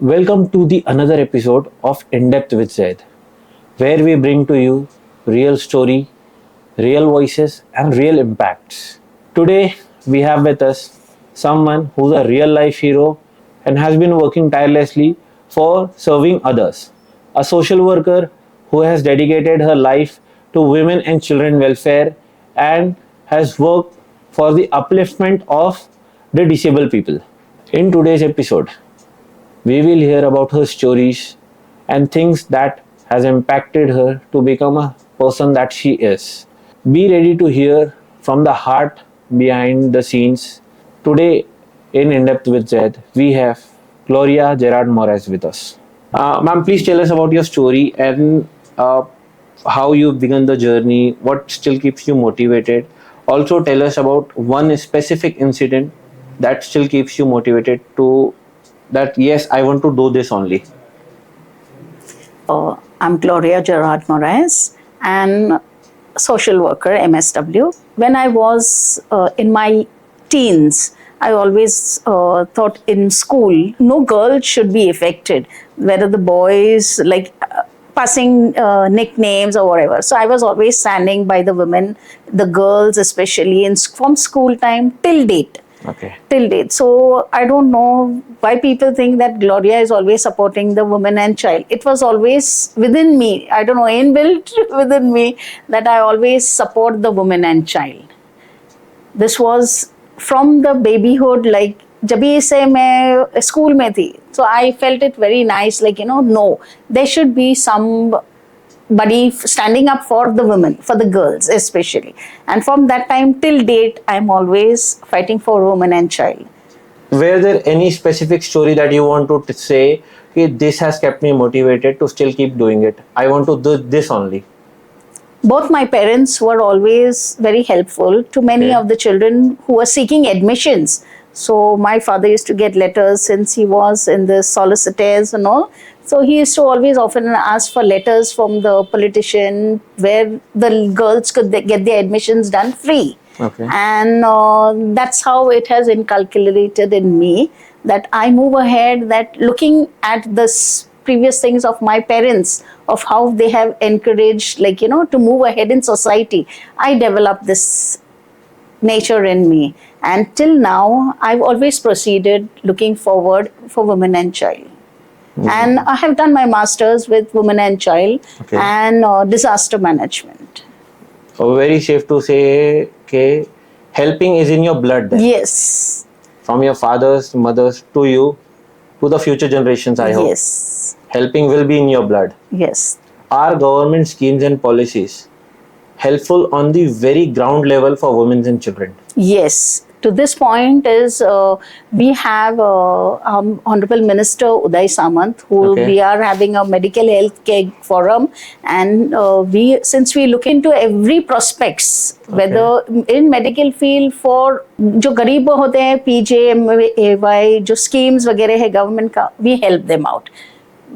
Welcome to the another episode of In Depth with Zaid, where we bring to you real story, real voices, and real impacts. Today we have with us someone who's a real life hero and has been working tirelessly for serving others. A social worker who has dedicated her life to women and children welfare and has worked for the upliftment of the disabled people. In today's episode, we will hear about her stories and things that has impacted her to become a person that she is. Be ready to hear from the heart behind the scenes. Today in In-Depth with Zed, we have Gloria Gerard Moraes with us. Ma'am, please tell us about your story and how you began the journey, what still keeps you motivated. Also tell us about one specific incident that still keeps you motivated to that yes, I want to do this only. I'm Gloria Gerard Moraes and social worker, MSW. When I was in my teens, I always thought in school, no girl should be affected, whether the boys passing nicknames or whatever. So I was always standing by the women, the girls especially, from school time till date. Okay. Till date. So I don't know why people think that Gloria is always supporting the woman and child. It was always within me, I don't know, inbuilt within me, that I always support the woman and child. This was from the babyhood, like जब भी से मैं school में थी, so I felt it very nice, like, no, there should be somebody standing up for the women, for the girls especially. And from that time till date, I'm always fighting for women and child. Were there any specific story that you want to say, okay, this has kept me motivated to still keep doing it? I want to do this only. Both my parents were always very helpful to many of the children who were seeking admissions. So my father used to get letters since he was in the solicitors and all. So he used to always often ask for letters from the politician where the girls could get their admissions done free. Okay. And that's how it has inculcated in me that I move ahead, that looking at this previous things of my parents, of how they have encouraged, to move ahead in society, I developed this nature in me. And till now, I've always proceeded looking forward for women and child. And I have done my master's with women and child and disaster management. So very safe to say, okay, helping is in your blood then. Yes. From your fathers, mothers to you, to the future generations, I hope. Yes. Helping will be in your blood. Yes. Are government schemes and policies helpful on the very ground level for women and children? Yes. To this point is we have Honorable Minister Uday Samant, who we are having a medical health care forum, and since we look into every prospects, whether in medical field for जो गरीब होते हैं PJMAY जो schemes वगैरह है government का, we help them out.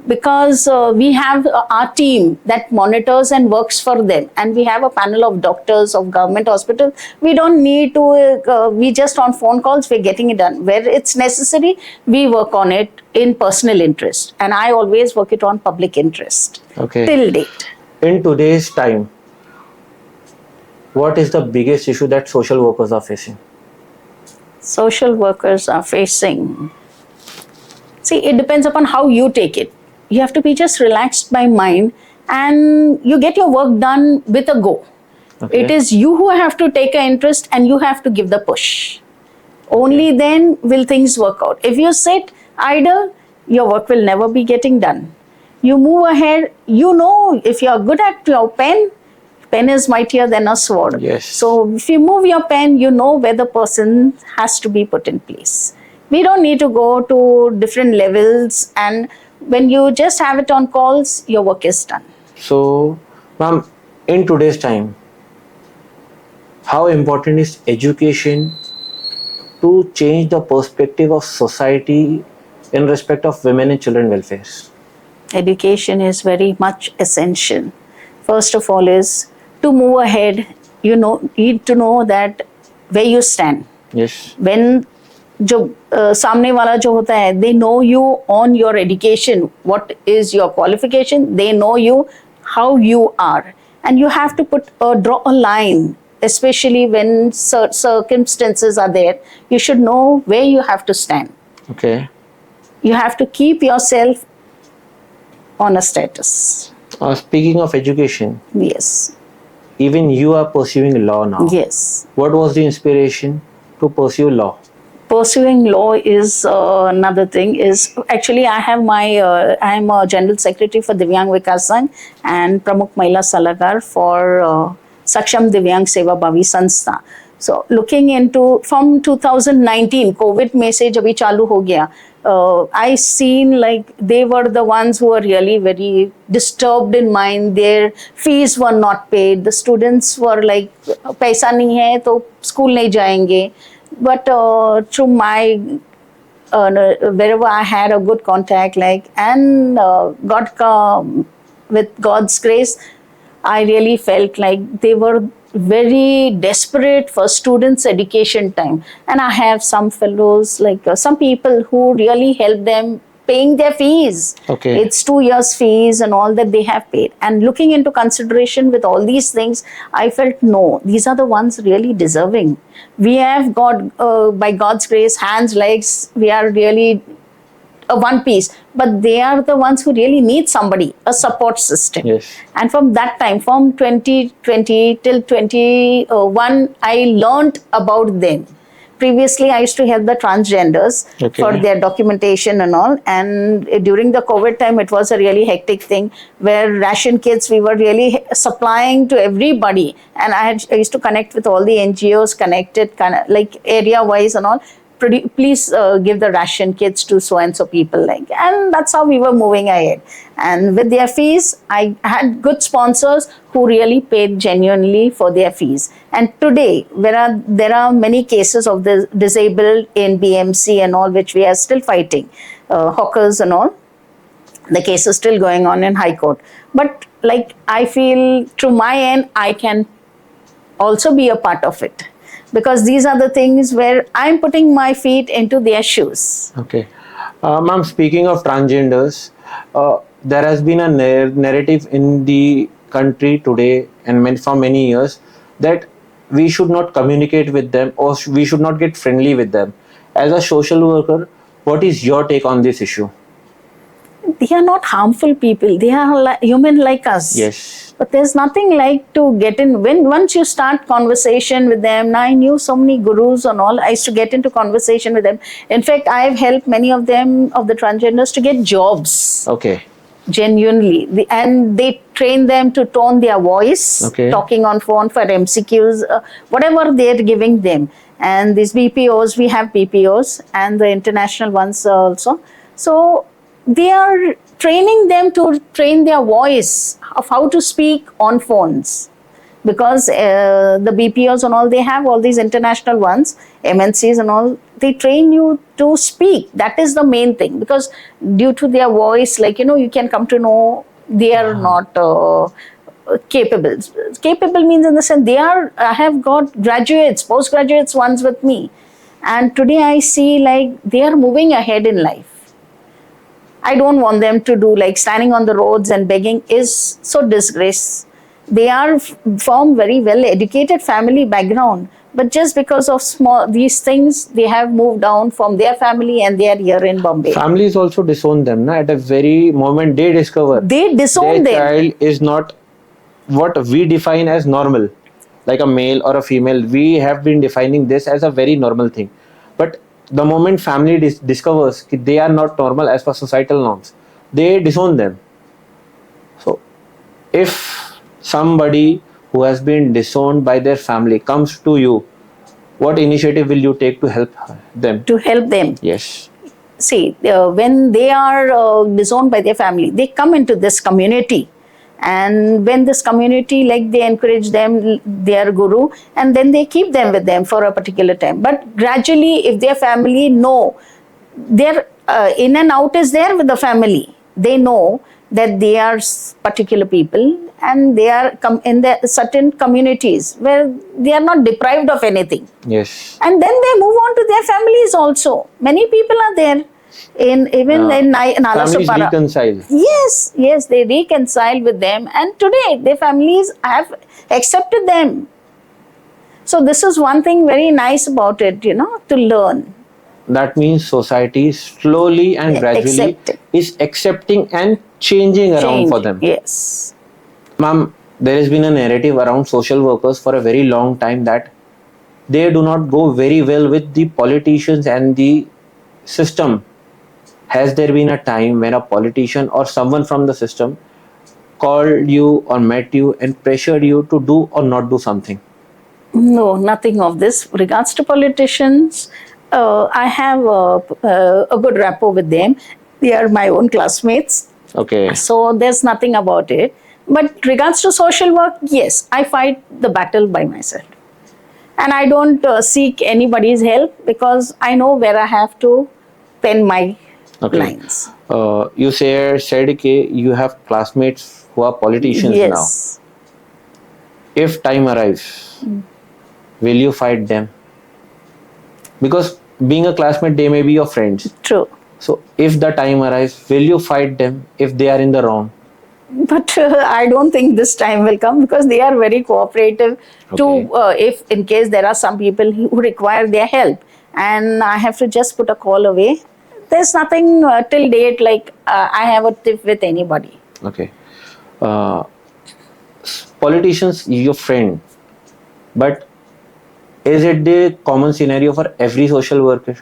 Because we have our team that monitors and works for them, and we have a panel of doctors of government hospitals. We don't need to, we just on phone calls, we're getting it done. Where it's necessary, we work on it in personal interest. And I always work it on public interest. Okay. Till date. In today's time, what is the biggest issue that social workers are facing? Social workers are facing. See, it depends upon how you take it. You have to be just relaxed by mind and you get your work done with a go. Okay. It is you who have to take an interest and you have to give the push. Only then will things work out. If you sit idle, your work will never be getting done. You move ahead, if you are good at your pen is mightier than a sword. Yes. So if you move your pen, you know where the person has to be put in place. We don't need to go to different levels, and when you just have it on calls, your work is done. So, ma'am, in today's time, how important is education to change the perspective of society in respect of women and children welfare? Education is very much essential. First of all is to move ahead, need to know that where you stand. Yes. When जो सामने वाला जो होता है, they know you on your education, what is your qualification, they know you how you are, and you have to draw a line, especially when circumstances are there. You should know where you have to stand. Okay. You have to keep yourself on a status. Speaking of education, Yes. even you are pursuing law now. Yes. What was the inspiration to pursue law? Pursuing law is another thing. Is actually I have my I am a general secretary for Divyang Vikas Sangh and Pramukh Mahila Salagar for Saksham Divyang Seva Bhavi Sanstha. So looking into from 2019 COVID में से जब ये चालू हो गया, I seen like they were the ones who were really very disturbed in mind. Their fees were not paid. The students were like पैसा नहीं है तो स्कूल नहीं जाएंगे. But through my wherever I had a good contact, like, and with God's grace, I really felt like they were very desperate for students' education time. And I have some fellows, like some people who really help them paying their fees. Okay. It's 2 years fees and all that they have paid. And looking into consideration with all these things, I felt no, these are the ones really deserving. We have got, by God's grace, hands, legs, we are really one piece, but they are the ones who really need somebody, a support system. Yes. And from that time, from 2020 till 21, I learned about them. Previously, I used to help the transgenders for their documentation and all. And during the COVID time, it was a really hectic thing where ration kits we were really supplying to everybody. And I used to connect with all the NGOs connected, kind of like area wise and all. Please give the ration kits to so and so people, like, and that's how we were moving ahead. And with their fees, I had good sponsors who really paid genuinely for their fees. And today there are many cases of the disabled in BMC and all, which we are still fighting, hawkers and all. The case is still going on in High Court. But like, I feel through my end I can also be a part of it, because these are the things where I'm putting my feet into their shoes. Okay. Ma'am, speaking of transgenders, there has been a narrative in the country today and for many years that we should not communicate with them or we should not get friendly with them. As a social worker, what is your take on this issue? They are not harmful people. They are human like us. Yes. But there's nothing like to get in. Once you start conversation with them, now I knew so many gurus and all. I used to get into conversation with them. In fact, I've helped many of them, of the transgenders, to get jobs. Okay. Genuinely. And they train them to tone their voice, talking on phone for MCQs, whatever they're giving them. And these BPOs, we have BPOs and the international ones also. So they are training them to train their voice of how to speak on phones, because the BPOs and all, they have all these international ones, MNCs and all, they train you to speak. That is the main thing, because due to their voice, like, you can come to know they are not capable. Capable means in the sense I have got graduates, postgraduates ones with me. And today I see like they are moving ahead in life. I don't want them to do like standing on the roads and begging is so disgrace. They are from very well educated family background, but just because of these things, they have moved down from their family and they are here in Bombay. Families also disown them, na? At a very moment they discover they disown their them. child is not what we define as normal, like a male or a female. We have been defining this as a very normal thing, but the moment family discovers that they are not normal as per societal norms, they disown them. So if somebody who has been disowned by their family comes to you, what initiative will you take to help them? To help them? Yes. See, when they are disowned by their family, they come into this community. And when this community, like, they encourage them, their guru, and then they keep them with them for a particular time. But gradually, if their family know, their in and out is there with the family. They know that they are particular people and they are in the certain communities where they are not deprived of anything. Yes. And then they move on to their families also. Many people are there in even in Families Nalasopara. reconcile. Yes, they reconcile with them, and today their families have accepted them. So this is one thing very nice about it, to learn. That means society slowly and gradually Accepting. is accepting and changing around for them. Yes. Ma'am, there has been a narrative around social workers for a very long time that they do not go very well with the politicians and the system. Has there been a time when a politician or someone from the system called you or met you and pressured you to do or not do something? No, nothing of this. Regards to politicians, I have a good rapport with them. They are my own classmates. Okay. So there's nothing about it. But regards to social work, yes, I fight the battle by myself. And I don't seek anybody's help because I know where I have to pen my lines. You said that you have classmates who are politicians now. Yes. If time arrives, will you fight them? Because being a classmate, they may be your friends. True. So if the time arrives, will you fight them if they are in the wrong? But I don't think this time will come because they are very cooperative to if in case there are some people who require their help and I have to just put a call away. There's nothing till date like I have a tiff with anybody. Okay. Politicians, your friend, but is it the common scenario for every social worker?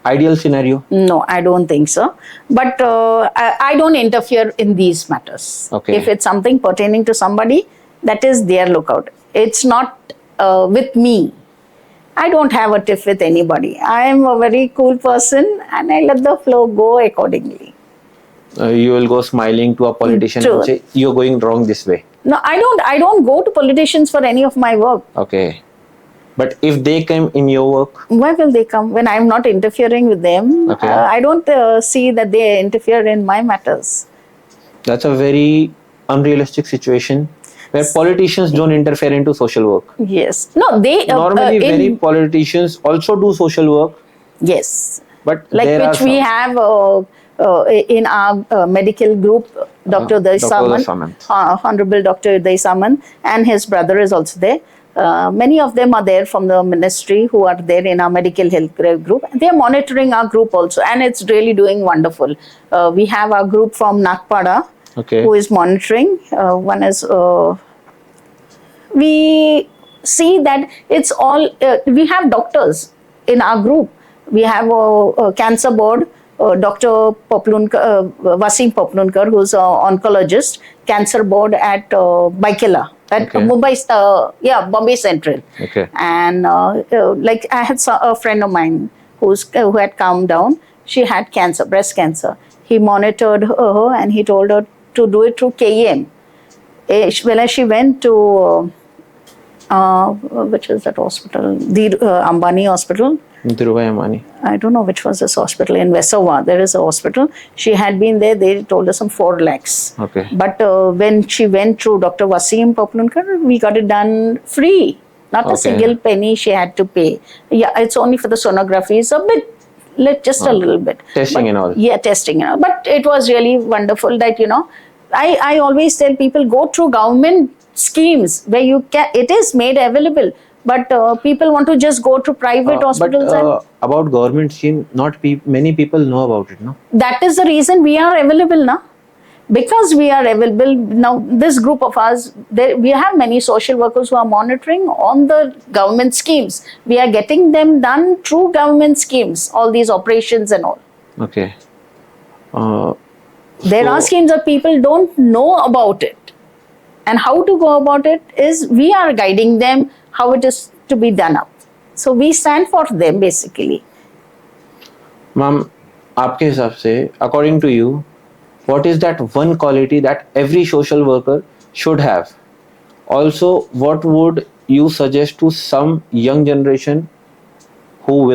Ideal scenario? No, I don't think so. But I don't interfere in these matters. Okay. If it's something pertaining to somebody, that is their lookout. It's not with me. I don't have a tiff with anybody. I am a very cool person and I let the flow go accordingly. You will go smiling to a politician True. and say, you're going wrong this way. No, I don't go to politicians for any of my work. Okay. But if they come in your work? Why will they come when I'm not interfering with them? Okay. I don't see that they interfere in my matters. That's a very unrealistic situation where politicians don't interfere into social work. Yes. No, they... Normally, many politicians also do social work. Yes. But like there which are we some. have in our medical group, Dr. Uday Samant, Honorable Dr. Uday Samant, and his brother is also there. Many of them are there from the ministry who are there in our medical health group. They are monitoring our group also, and it's really doing wonderful. We have our group from Nagpada who is monitoring. One is we see that it's all. We have doctors in our group. We have a cancer board. Dr. Wasim Poplunkar, who's an oncologist, cancer board at Baikela, at Mumbai, Bombay Central. Okay. And like I had a friend of mine who had come down. She had cancer, breast cancer. He monitored her and he told her to do it through KEM. When she went to which is that hospital? The Ambani Hospital. Dhirubhai Ambani. I don't know which was this hospital in Vesawa. There is a hospital. She had been there. They told her some 4 lakhs. Okay. But when she went through Dr. Wasim Poplunkar, we got it done free. Not a single penny she had to pay. Yeah, it's only for the sonography. It's a bit, just a little bit. Testing and all. Yeah, testing and all. But it was really wonderful that, I always tell people go through government schemes where you can, it is made available. But people want to just go to private hospitals. But about government scheme, not many people know about it, no? That is the reason we are available now. Because we are available now, this group of us, we have many social workers who are monitoring on the government schemes. We are getting them done through government schemes, all these operations and all. Okay. There are schemes that people don't know about it. And how to go about it is we are guiding them how it is to be done up. So we stand for them basically. Ma'am, आपके हिसाब से, according to you, what is that one quality that every social worker should have? Also, what would you suggest to some young generation who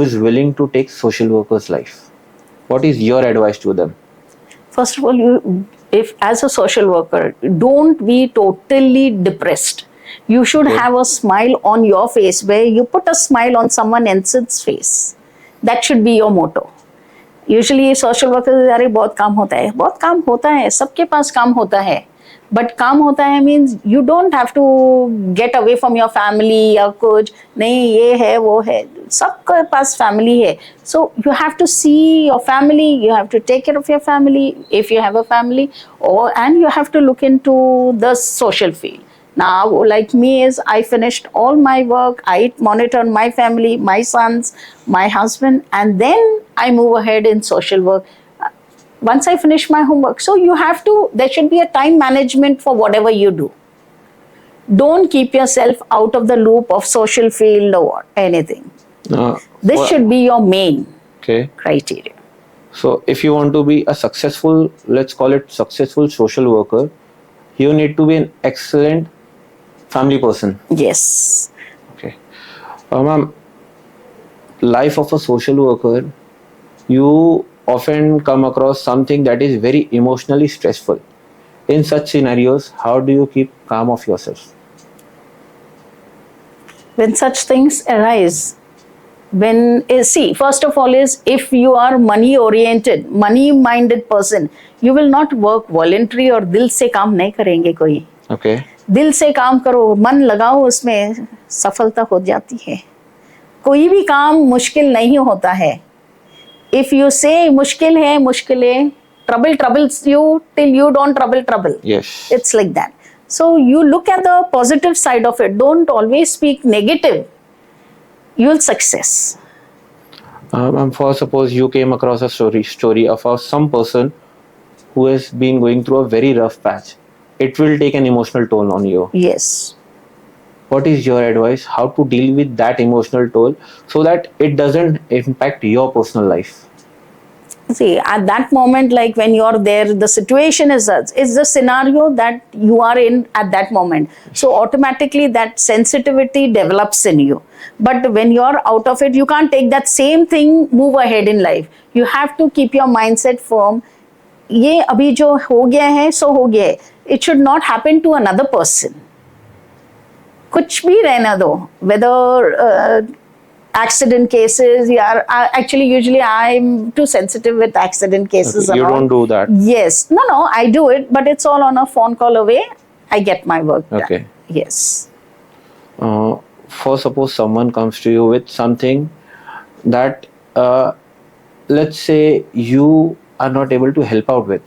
is willing to take social workers' life? What is your advice to them? First of all, if as a social worker, don't be totally depressed. You should have a smile on your face where you put a smile on someone else's face. That should be your motto. Usually social worker अरे बहुत काम होता है, बहुत काम होता है, सबके पास काम होता है, बट काम होता है means you don't have to get away from your family या कुछ नहीं, ये है वो है, सबके पास फैमिली है. So you have to see your family, you have to take care of your family if you have a family, और and you have to look into the social field. Now, like me is, I finished all my work, I monitored my family, my sons, my husband, and then I move ahead in social work. Once I finish my homework. So you have to, there should be a time management for whatever you do. Don't keep yourself out of the loop of social field or anything. This should be your main criteria. So if you want to be a successful, let's call it successful social worker, you need to be an excellent family person. Yes. Okay. Ma'am, life of a social worker, you often come across something that is very emotionally stressful. In such scenarios, how do you keep calm of yourself? When such things arise, see, first of all is, if you are money oriented, money minded person, you will not work voluntary और दिल से काम नहीं करेंगे कोई. Okay. दिल से काम करो, मन लगाओ, उसमें सफलता हो जाती है. कोई भी काम मुश्किल नहीं होता है. If you say मुश्किल है, trouble troubles you till you don't trouble. Yes. It's like that. So you look at the positive side of it. Don't always speak negative. You'll success. For suppose you came across a story of some person who has been going through a very rough patch. It will take an emotional toll on you. Yes. What is your advice? How to deal with that emotional toll so that it doesn't impact your personal life? See, at that moment, like when you're there, the situation is the scenario that you are in at that moment. So automatically that sensitivity develops in you. But when you're out of it, you can't take that same thing, move ahead in life. You have to keep your mindset firm. ये अभी जो हो गया है, सो हो गया है. It should not happen to another person. कुछ भी रहना दो, whether accident cases, actually usually I'm too sensitive with accident cases. Okay, you don't do that? Yes. No, I do it, but it's all on a phone call away. I get my work done. Okay. Yes. For suppose someone comes to you with something that, let's say you are not able to help out with.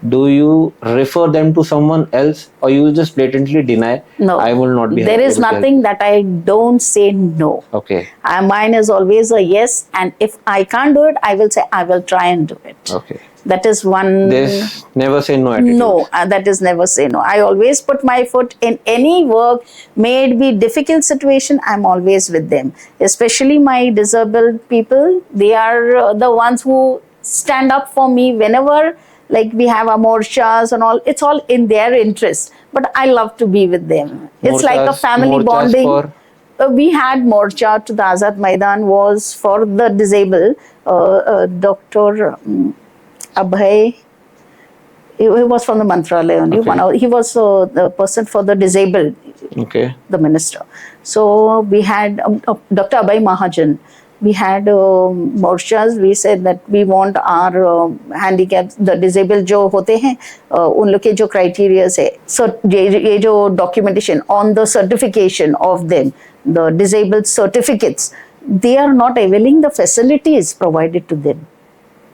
Do you refer them to someone else, or you just blatantly deny? No, I will not be. There is nothing that I don't say no. Okay. Mine is always a yes, and if I can't do it, I will say I will try and do it. Okay. That is one. There's never say no attitude. No, that is never say no. I always put my foot in any work. May it be difficult situation, I'm always with them. Especially my disabled people. They are the ones who stand up for me whenever. Like we have our morchas and all, it's all in their interest. But I love to be with them. It's like a family bonding. We had morcha to the Azad Maidan was for the disabled. Dr. Abhay, he was from the Mantralaya only. Okay. He was the person for the disabled, okay, the minister. So we had Dr. Abhay Mahajan. We had morchas. We said that we want our handicaps, the disabled जो होते हैं, उन लोग के जो criteria है, so ये जो documentation on the certification of them, the disabled certificates, they are not availing the facilities provided to them.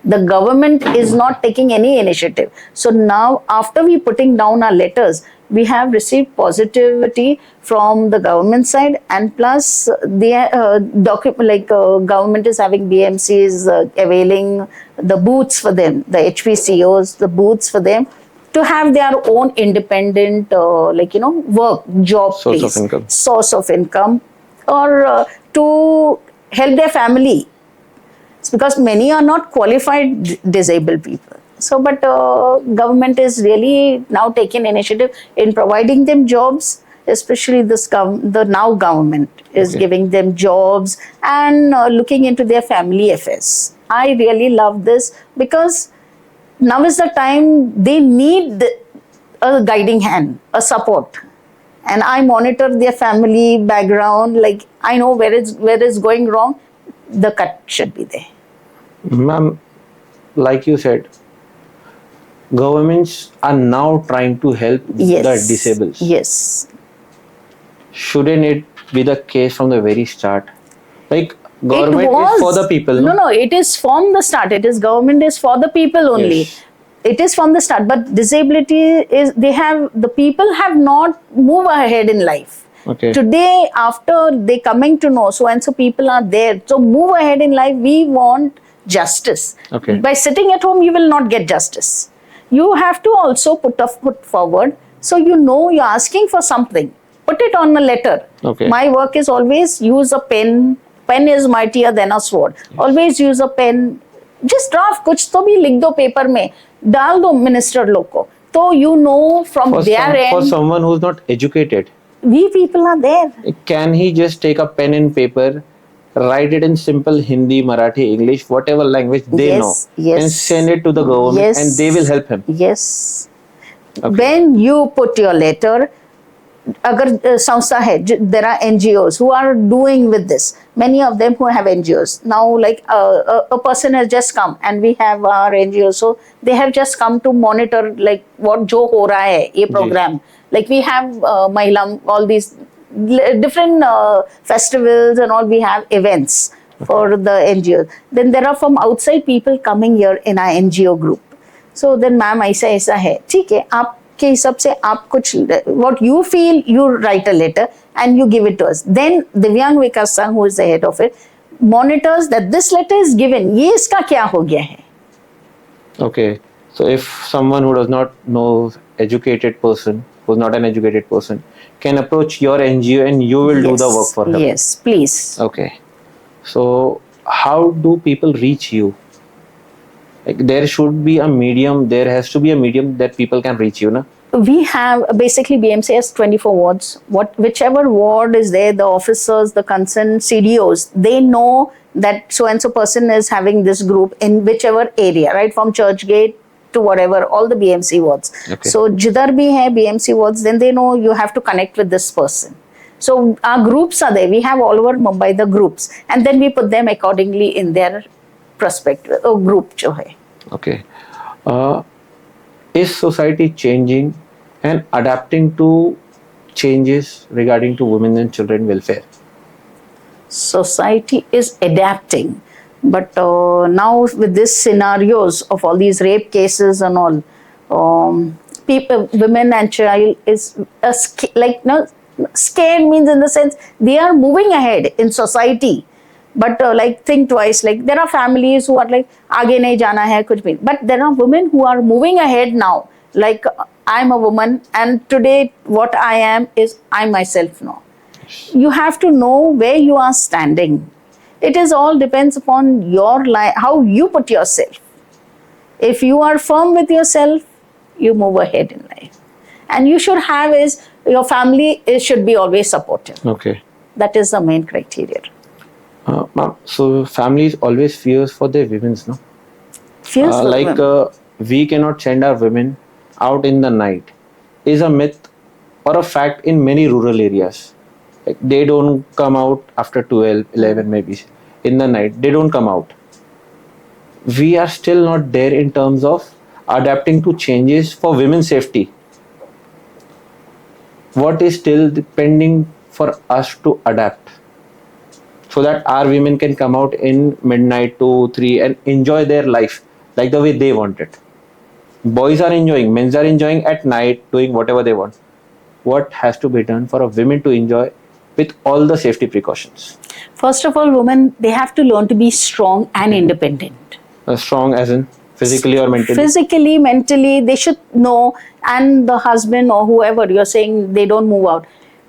The government is not taking any initiative. So now, after we putting down our letters, we have received positivity from the government side, and plus the government is having BMCs availing the booths for them, the HPCOs, the booths for them to have their own independent, work, job, source of income, or to help their family. It's because many are not qualified disabled people. So, but government is really now taking initiative in providing them jobs, especially the now government is giving them jobs and looking into their family affairs. I really love this because now is the time they need a guiding hand, a support. And I monitor their family background. Like I know where it's going wrong. The cut should be there. Ma'am, like you said, governments are now trying to help Yes. the disabled. Yes. Shouldn't it be the case from the very start? Like government It was is for the people. No. It is from the start. It is government is for the people only. Yes. It is from the start. But disability is the people have not moved ahead in life. Okay. Today, after they coming to know, so and so people are there. So move ahead in life. We want justice. Okay. By sitting at home, you will not get justice. You have to also put a foot forward. So you know you're asking for something. Put it on a letter. Okay. My work is always use a pen. Pen is mightier than a sword. Always use a pen. Just draft कुछ तो भी लिख दो paper में, डाल दो minister लोग को. तो you know from For, their for end, someone who's not educated, we people are there. can he just take a pen and paper, write it in simple Hindi, Marathi, English, whatever language they Yes, know, yes. and send it to the government, Yes. and they will help him? Yes. Okay. When you put your letter, अगर संस्था है, there are NGOs who are doing with this. Many of them who have NGOs now, like a person has just come, and we have our NGOs, so they have just come to monitor like what जो हो रहा है ये program. Like we have Mahila, all these different festivals and all. We have events for the NGOs. Then there are from outside people coming here in our NGO group. So then ma'am ऐसा ऐसा है, ठीक है, आपके हिसाब से आप कुछ what you feel, you write a letter and you give it to us. Then Divyang Vikas Sangh, who is the head of it, monitors that this letter is given. ये इसका क्या हो गया है? Okay. So if someone who does not know educated person, who's not an educated person, can approach your NGO and you will do the work for him. Yes, please. Okay. So how do people reach you? Like there should be a medium. There has to be a medium that people can reach you, na? We have basically BMC has 24 wards. Whichever ward is there, the officers, the concerned CDOs, they know that so and so person is having this group in whichever area, right, from Churchgate to whatever, all the BMC wards. Okay. So jidhar bhi hai BMC wards, then they know you have to connect with this person. So our groups are there. We have all over Mumbai the groups, and then we put them accordingly in their perspective group jo hai. Okay. Is society changing and adapting to changes regarding to women and children welfare? Society is adapting, but now with these scenarios of all these rape cases and all, people, women and child is scared means in the sense they are moving ahead in society, but like think twice. Like there are families who are like आगे नहीं जाना है कुछ भी, but there are women who are moving ahead now. Like I'm a woman, and today what I am is I myself now. You have to know where you are standing. It is all depends upon your life, how you put yourself. If you are firm with yourself, you move ahead in life. And you should have is your family should be always supportive. Okay. That is the main criteria. Ma'am, so families always fears for their women's, no? Fears for Like women. we cannot send our women out in the night is a myth or a fact in many rural areas. Like they don't come out after 12, 11 maybe in the night. They don't come out. We are still not there in terms of adapting to changes for women's safety. What is still pending for us to adapt so that our women can come out in midnight 2, 3 and enjoy their life like the way they want it? Boys are enjoying, men are enjoying at night, doing whatever they want. What has to be done for a women to enjoy with all the safety precautions? First of all, women, they have to learn to be strong and independent. Strong as in physically or mentally? Physically, mentally, they should know. And the husband or whoever you're saying they don't move out,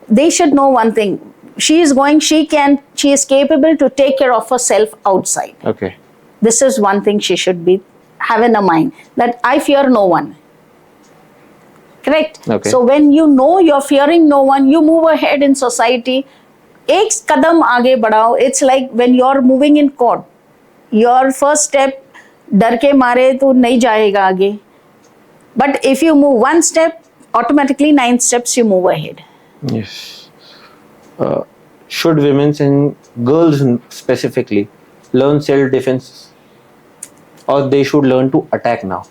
they should know one thing. She is going, she is capable to take care of herself outside. Okay. This is one thing she should be have in her mind, that I fear no one. Correct? Okay. So when you know you're fearing no one, you move ahead in society. एक कदम आगे बढ़ाओ. It's like when you're moving in court, your first step, डर के मारे तो नहीं जाएगा आगे. But if you move one step, automatically 9 steps you move ahead. Yes. Should women and girls specifically learn self-defense, or they should learn to attack now?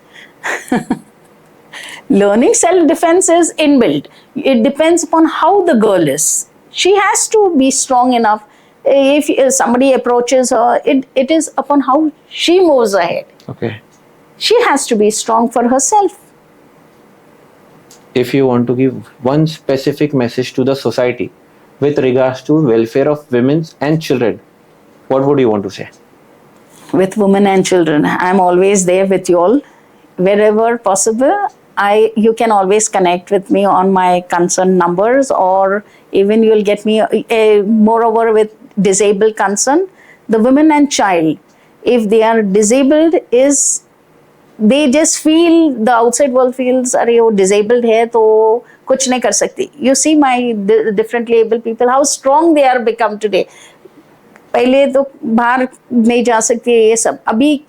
Learning self-defense is inbuilt. It depends upon how the girl is. She has to be strong enough. If somebody approaches her, it is upon how she moves ahead. Okay. She has to be strong for herself. If you want to give one specific message to the society with regards to welfare of women and children, what would you want to say? With women and children, I'm always there with you all. Wherever possible, you can always connect with me on my concern numbers, or even you'll get me moreover with disabled concern. The women and child, if they are disabled, they just feel, the outside world feels, अरे वो disabled है तो कुछ नहीं कर सकती. You see my differently able people, how strong they are become today. पहले तो बाहर नहीं जा सकती है ये सब. अभी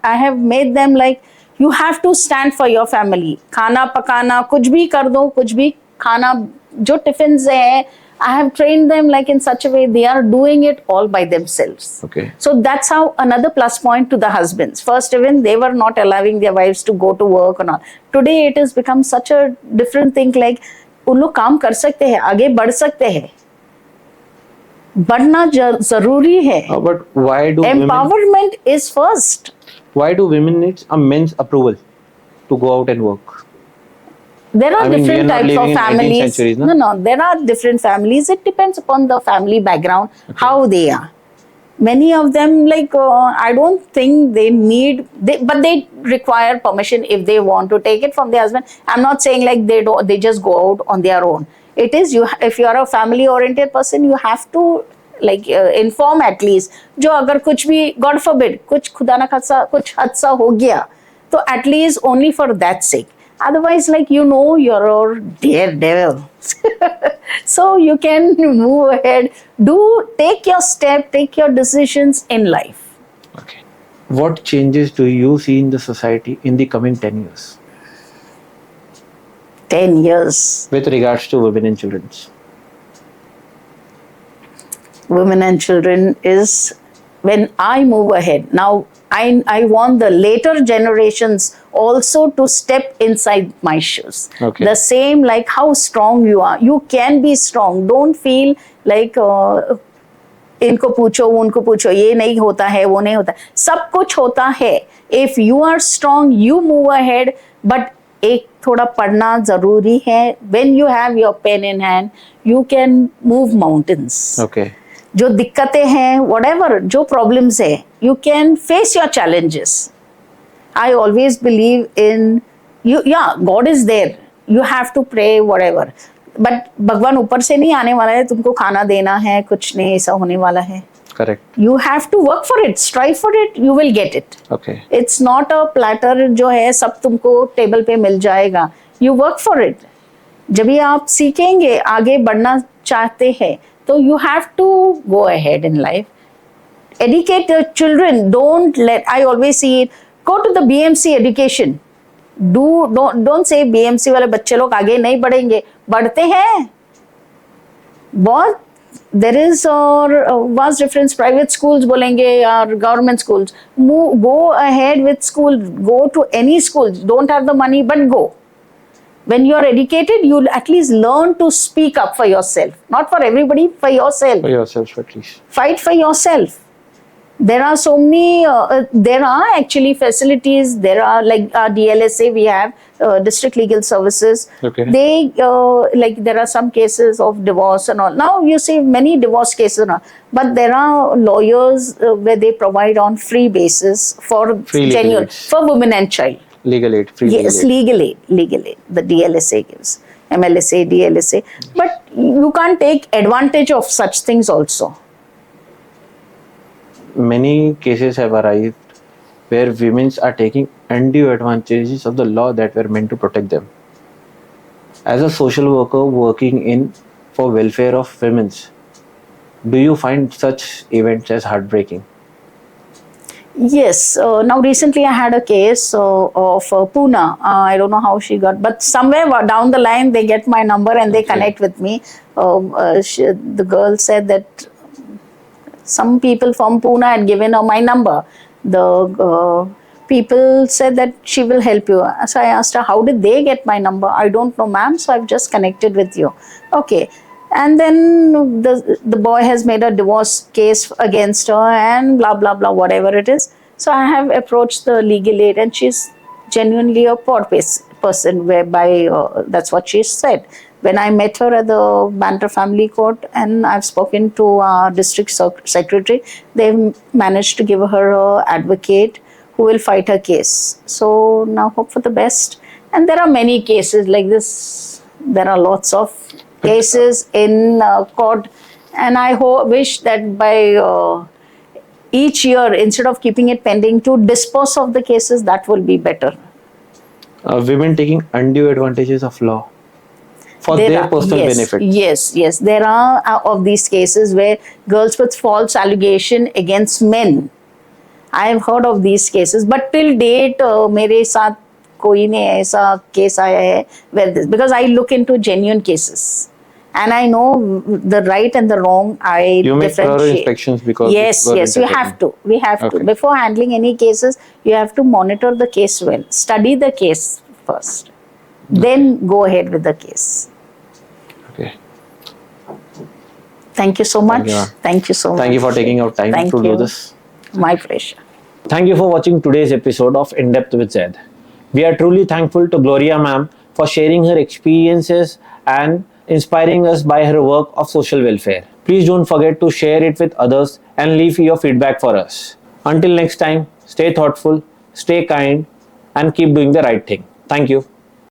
I have made them like, you have to stand for your family. खाना पकाना, कुछ भी कर दो, कुछ भी खाना, जो टिफिन है, I have trained them like in such a way they are doing it all by themselves. Okay. So that's how another plus point to the husbands. First, even they were not allowing their wives to go to work and all. Today it has become such a different thing. Like उन लोग काम कर सकते हैं, आगे बढ़ सकते हैं, बढ़ना जरूरी है. But why do empowerment is first. Why do women need a men's approval to go out and work? There are different types of families. Centuries, no, there are different families. It depends upon the family background, okay, how they are. Many of them, like, I don't think they need, but they require permission if they want to take it from their husband. I'm not saying like they just go out on their own. It is, if you are a family oriented person, you have to like inform at least. जो अगर कुछ भी, God forbid, कुछ खुदा ना खासा कुछ हादसा हो गया, तो at least only for that sake. Otherwise, like, you know, you're a daredevil. So you can move ahead. Take your step, take your decisions in life. Okay. What changes do you see in the society in the coming 10 years? 10 years. With regards to women and children. Women and children is when I move ahead. Now, I want the later generations also to step inside my shoes. Okay. The same, like how strong you are. You can be strong. Don't feel like इनको पूछो, उनको पूछो, ये नहीं होता है, वो नहीं होता. सब कुछ होता है. If you are strong, you move ahead. But एक थोड़ा पढ़ना जरूरी है. When you have your pen in hand, you can move mountains. Okay. जो दिक्कतें हैं, whatever, जो problems है, you can face your challenges. I always believe in you. Yeah, God is there. You have to pray, whatever. But भगवान ऊपर से नहीं आने वाला है, तुमको खाना देना है, कुछ नहीं ऐसा होने वाला है. Correct. You have to work for it, strive for it, you will get it. Okay. It's not a platter जो है सब तुमको टेबल पे मिल जाएगा. You work for it. जब भी आप सीखेंगे, आगे बढ़ना चाहते हैं, तो you have to go ahead in life. Educate your children. I always see it. Go to the BMC education. Don't say BMC वाले बच्चे लोग आगे नहीं बढ़ेंगे. बढ़ते हैं. बहुत. There is vast difference. Private schools बोलेंगे or government schools. Go ahead with school. Go to any school. Don't have the money, but go. When you are educated, you'll at least learn to speak up for yourself. Not for everybody, for yourself. For yourself, at least. Fight for yourself. There are so many, there are actually facilities. There are like DLSA, we have District Legal Services. Okay. They, like there are some cases of divorce and all. Now you see many divorce cases now. But there are lawyers where they provide on free basis for genuine, for women and child. Legal aid, free yes, legal aid. The DLSA gives, MLSA, DLSA. But you can't take advantage of such things also. Many cases have arrived where women are taking undue advantages of the law that were meant to protect them. As a social worker working for welfare of women, do you find such events as heartbreaking? Yes. Now recently I had a case of Poona. I don't know how she got, but somewhere down the line they get my number and they Okay. connect with me. The girl said that some people from Pune had given her my number. The people said that she will help you. So I asked her, how did they get my number? I don't know, ma'am. So I've just connected with you. Okay. And then the boy has made a divorce case against her and blah, blah, blah, whatever it is. So I have approached the legal aid and she's genuinely a poor person, whereby that's what she said. When I met her at the Banter Family Court and I've spoken to our district secretary, they've managed to give her an advocate who will fight her case. So now hope for the best. And there are many cases like this. There are lots of cases in court, and I wish that by each year, instead of keeping it pending, to dispose of the cases, that will be better. Women taking undue advantages of law for their personal yes, benefit. Yes. There are of these cases where girls with false allegation against men. I have heard of these cases, but till date, मेरे साथ कोई नहीं ऐसा case आया है where this, because I look into genuine cases. And I know the right and the wrong. You make thorough differentiate. inspections because Yes, you are you have to. We have Okay. to. Before handling any cases, you have to monitor the case well. Study the case first. Then go ahead with the case. Okay. Thank you so much. you, ma'am. Thank you so much. Thank you for taking out time Thank to you. do this. My pleasure. Thank you for watching today's episode of In Depth with Zaid. We are truly thankful to Gloria ma'am for sharing her experiences and inspiring us by her work of social welfare. Please don't forget to share it with others and leave your feedback for us. Until next time, stay thoughtful, stay kind, and keep doing the right thing. Thank you.